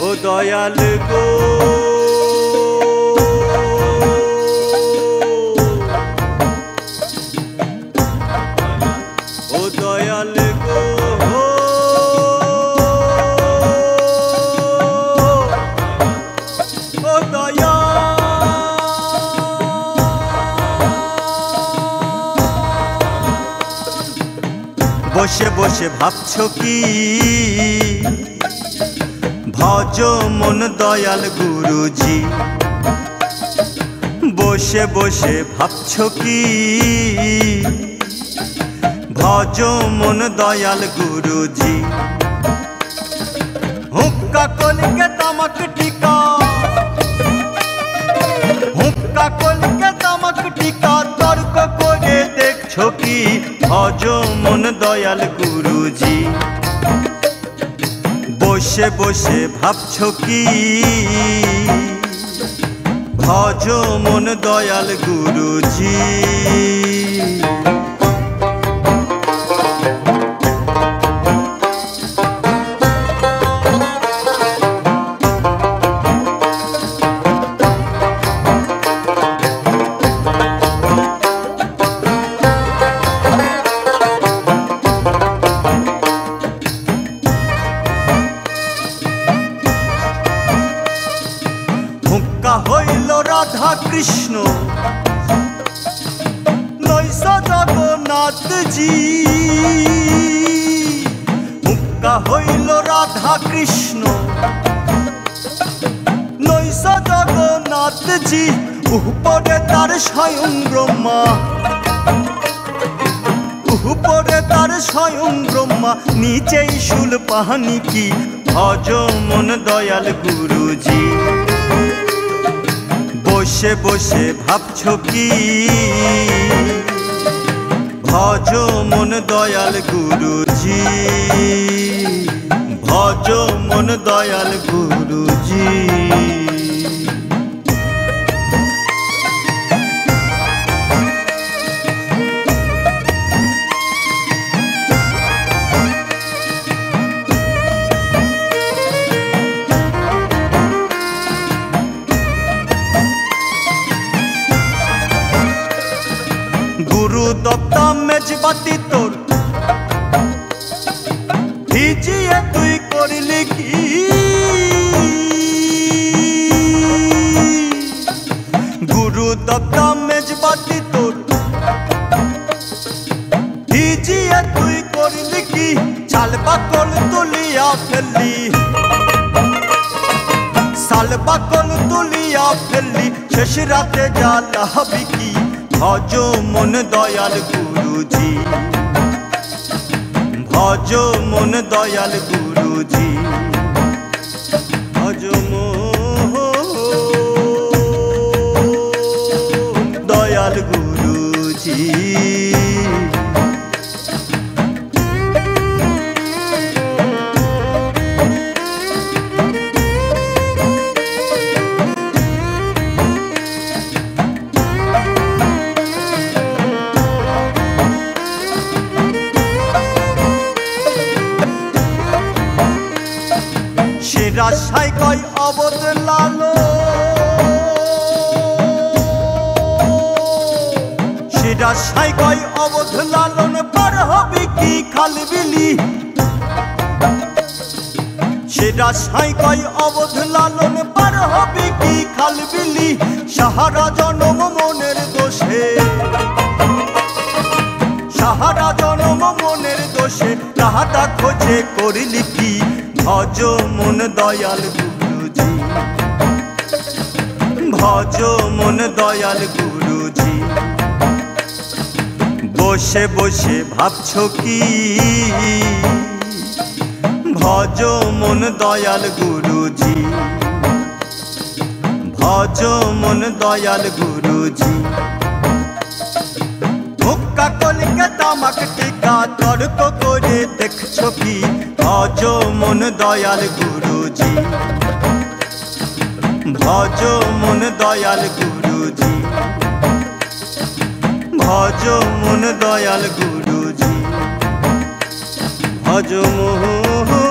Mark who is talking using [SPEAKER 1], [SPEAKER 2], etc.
[SPEAKER 1] ও দয়াল গো ও দয়াল গো ও দয়া বসে বসে ভাবছো কি ভজ মন দয়াল গুরুজি বসে বসে ভাবছো কি ভজ মন দয়াল গুরুজি হুক্কা কলিকে তামাক টিকা হুক্কা কলিকে তামাক টিকা তর্ক করে দেখছো কি ভজ মন দয়াল গুরুজি বসে বসে ভাবছো কি ভজ মন দয়াল গুরুজি হইল রাধা কৃষ্ণ নৈশ জগন্নাথজি হুক্কা হইল রাধা কৃষ্ণ নৈশ জগন্নাথজি উপরে তার স্বয়ং ব্রহ্মা উপরে তার স্বয়ং ব্রহ্মা নিচেই শুল পাহানি কি ভজ মন দয়াল গুরুজি বসে বসে ভাবছো কি ভজ মন দয়াল গুরুজি ভজ মন দয়াল গুরুজি গুরু দত্তা মেজবাতি তোর ভিজিয়ে তুই করিলি কি গুরু দত্তা মেজবাতি তোর ভিজিয়ে তুই করিলি কি চাল বাকল তুলিয়া ফেললি সাল বাকল তুলিয়া ফেললি শেষ রাতে জ্বালা হবি কি ভজ মন দয়াল গুরুজি ভজ মন দয়াল গুরুজি ভজ দয়াল গুরুজি রাশাই কয় অবদলালো সে রাশাই কয় অবদলালন পার হবে কি খালবিলি সে রাশাই কয় অবদলালন পার হবে কি খালবিলি সাহারা জনম মনের দোষে সাহারা জনম মনের দোষে তাহাটা খোঁজে করিলি কি ভজ মন দয়াল গুরুজি ভজ মন দয়াল গুরুজি বসে বসে ভাবছো কি ভজ মন দয়াল গুরুজি ভজ মন দয়াল গুরুজি হুক্কা কলিকে তামাক টিকা তর্ক করে দেখছো কি ভজ মন দয়াল গুরুজি ভজ মন দয়াল গুরুজি ভজ মন দয়াল গুরুজি ভজ মোহ